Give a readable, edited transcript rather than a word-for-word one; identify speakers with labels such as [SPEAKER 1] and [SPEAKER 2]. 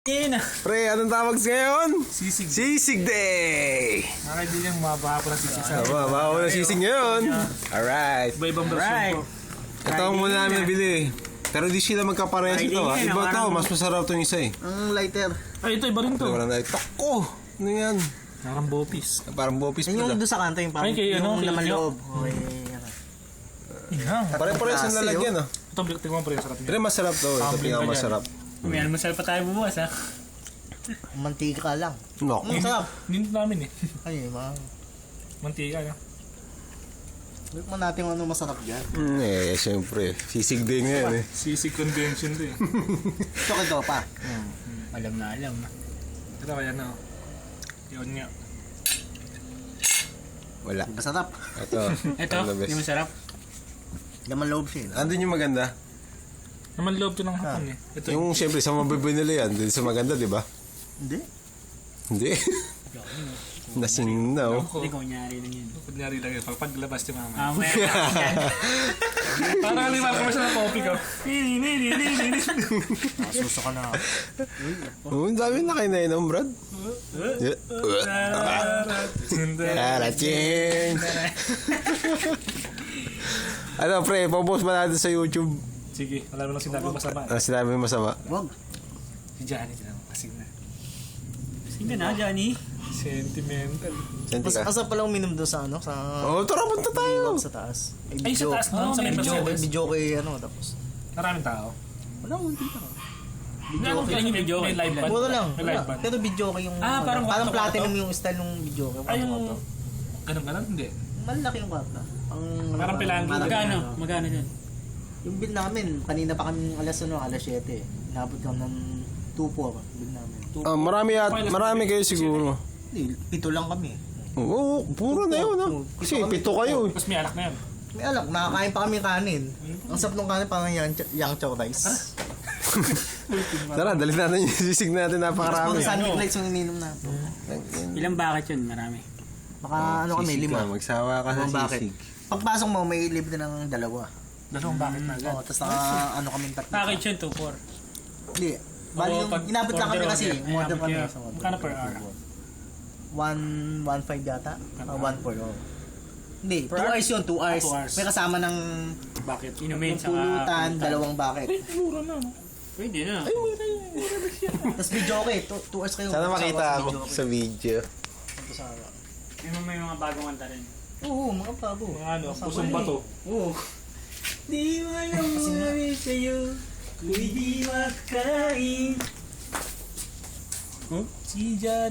[SPEAKER 1] Pre, anong tawag ngayon?
[SPEAKER 2] Sisig.
[SPEAKER 1] Sisig Day!
[SPEAKER 2] Mga kaibigan, mabaha po ng sisig sa akin.
[SPEAKER 1] Bawa na sisig ngayon. Alright.
[SPEAKER 2] Iba-ibang version po.
[SPEAKER 1] Ito ang muna namin nabili. Pero di sila magkaparehas ito. Iba ito, mas masarap itong isa eh.
[SPEAKER 3] Ang lighter.
[SPEAKER 2] Ay, ito, iba rin to.
[SPEAKER 1] Wala na ito. Tako! Ano yan?
[SPEAKER 2] Parang bopis.
[SPEAKER 1] Parang bopis
[SPEAKER 3] Yan
[SPEAKER 1] pala.
[SPEAKER 3] yung doon sa kanto yung parang
[SPEAKER 2] Ay, kay ano,
[SPEAKER 3] yung
[SPEAKER 2] kay
[SPEAKER 3] laman
[SPEAKER 2] Leo.
[SPEAKER 3] loob.
[SPEAKER 2] Yan.
[SPEAKER 1] Pare-parehas ang lalagyan ah.
[SPEAKER 2] Ito, tingnan mo pa rin, sarap niya.
[SPEAKER 1] Pero masarap to. Ito pinakamasarap.
[SPEAKER 4] May almusal pa tayo bubukas ha.
[SPEAKER 3] Mantika lang.
[SPEAKER 1] No.
[SPEAKER 3] Masarap.
[SPEAKER 2] Nindot namin eh.
[SPEAKER 3] Ay, mga.
[SPEAKER 2] Mantika na.
[SPEAKER 3] Look mo natin kung ano masarap dyan.
[SPEAKER 1] Siyempre. Sisig Day ngayon eh.
[SPEAKER 2] Sisig convention to eh.
[SPEAKER 3] Ito pa.
[SPEAKER 4] Alam na alam.
[SPEAKER 2] Ito kaya na. Yun nga.
[SPEAKER 1] Wala.
[SPEAKER 3] Masarap.
[SPEAKER 1] Ito.
[SPEAKER 4] Ito,
[SPEAKER 1] ang the best.
[SPEAKER 4] di masarap.
[SPEAKER 3] Laman loob siya.
[SPEAKER 1] Andun yung maganda.
[SPEAKER 2] Naman loob to ng hapon eh. Ito
[SPEAKER 1] Yung siyempre sa mabibili nila yan. Dito sa maganda, di ba?
[SPEAKER 3] Hindi.
[SPEAKER 1] Hindi. Nasing na oh.
[SPEAKER 4] Hindi ko nyari lang yun.
[SPEAKER 2] Kunyari lang yun. Paglabas ni mama.
[SPEAKER 4] Maya yan.
[SPEAKER 2] Parang halimbawa ko sa coffee ko.
[SPEAKER 3] Masuso ka na.
[SPEAKER 1] Oh, ang dami na kayo nainom, Brad. Taraching! Ano, pre, papost ba natin sa YouTube?
[SPEAKER 2] Sige, wala mo lang sinabi masama.
[SPEAKER 1] Sinabi mo masama.
[SPEAKER 3] Wag.
[SPEAKER 2] Si Johnny, sinabi kasing na.
[SPEAKER 4] Sige na, Johnny.
[SPEAKER 2] Sentimental.
[SPEAKER 1] Senti ka?
[SPEAKER 3] Asa pala uminom doon sa ano? Sa
[SPEAKER 1] Oh, tara, punta tayo.
[SPEAKER 3] sa taas.
[SPEAKER 2] Ay, sa taas doon, sa
[SPEAKER 3] May
[SPEAKER 2] member
[SPEAKER 3] video, may
[SPEAKER 2] service.
[SPEAKER 3] video kay ano tapos.
[SPEAKER 2] Maraming tao.
[SPEAKER 3] Wala akong dito.
[SPEAKER 4] Ano yung video?
[SPEAKER 2] May live band.
[SPEAKER 3] Mura lang.
[SPEAKER 2] May live band.
[SPEAKER 3] Pero video kay yung
[SPEAKER 4] Ah, parang
[SPEAKER 3] parang
[SPEAKER 4] kwarto-kwarto?
[SPEAKER 3] platinum yung style ng video kay.
[SPEAKER 2] Ay, yung... Ganun, hindi.
[SPEAKER 3] Malaki yung kwarta.
[SPEAKER 2] Parang pilang-
[SPEAKER 4] Magkano? Magkano dyan?
[SPEAKER 3] Yung bill namin, kanina pa kami alas 7. Inabot kami ng 2-4 bill namin.
[SPEAKER 1] Marami kayo siguro.
[SPEAKER 3] Hindi, 7 lang kami.
[SPEAKER 1] Oo, puro na yun. Ah. Kasi pito kayo eh.
[SPEAKER 2] Tapos may alak na yan.
[SPEAKER 3] May alak, nakakain pa kami kanin. Ang sarap ng kanin parang yang chow rice.
[SPEAKER 1] Tara, dalhin natin yung sisig natin.
[SPEAKER 3] Tapos
[SPEAKER 1] Napakarami.
[SPEAKER 3] puro sandwich lights yung ininom natin.
[SPEAKER 4] Ilang bakit yun? Marami.
[SPEAKER 3] Baka ano kami,
[SPEAKER 1] Sisig
[SPEAKER 3] 5.
[SPEAKER 1] ka, magsawa ka sa
[SPEAKER 3] Limang bucket.
[SPEAKER 1] sisig.
[SPEAKER 3] Pagpasok mo, may libre ng 2.
[SPEAKER 2] Dalawang bakit na agad.
[SPEAKER 3] Oo, tapos ano kami 3.
[SPEAKER 4] Bakit yun? 2-4.
[SPEAKER 3] Hindi. Bali yung inabot lang kami kasi. Modern kami.
[SPEAKER 2] Magkano per hour?
[SPEAKER 3] 1.5 yata. 1.4. Hindi, 2
[SPEAKER 2] Per hour?
[SPEAKER 3] hours yun, 2 hours.
[SPEAKER 2] 2 hours.
[SPEAKER 3] May kasama ng
[SPEAKER 2] Bakit?
[SPEAKER 4] Inumin sa
[SPEAKER 3] pulutan, 2 bucket.
[SPEAKER 2] Mura na, no?
[SPEAKER 4] Pwede na.
[SPEAKER 3] Tapos video okay, 2 hours kayo.
[SPEAKER 1] Sana makita ako
[SPEAKER 3] Video okay.
[SPEAKER 1] sa video.
[SPEAKER 3] Ito sa harap.
[SPEAKER 4] May mga bagong kanta rin.
[SPEAKER 3] Oo, mga pabo.
[SPEAKER 2] Mga ano, pusong bato.
[SPEAKER 3] Oo.
[SPEAKER 4] Di malumari sa'yo, ku'y di makain.
[SPEAKER 2] Si Johnny.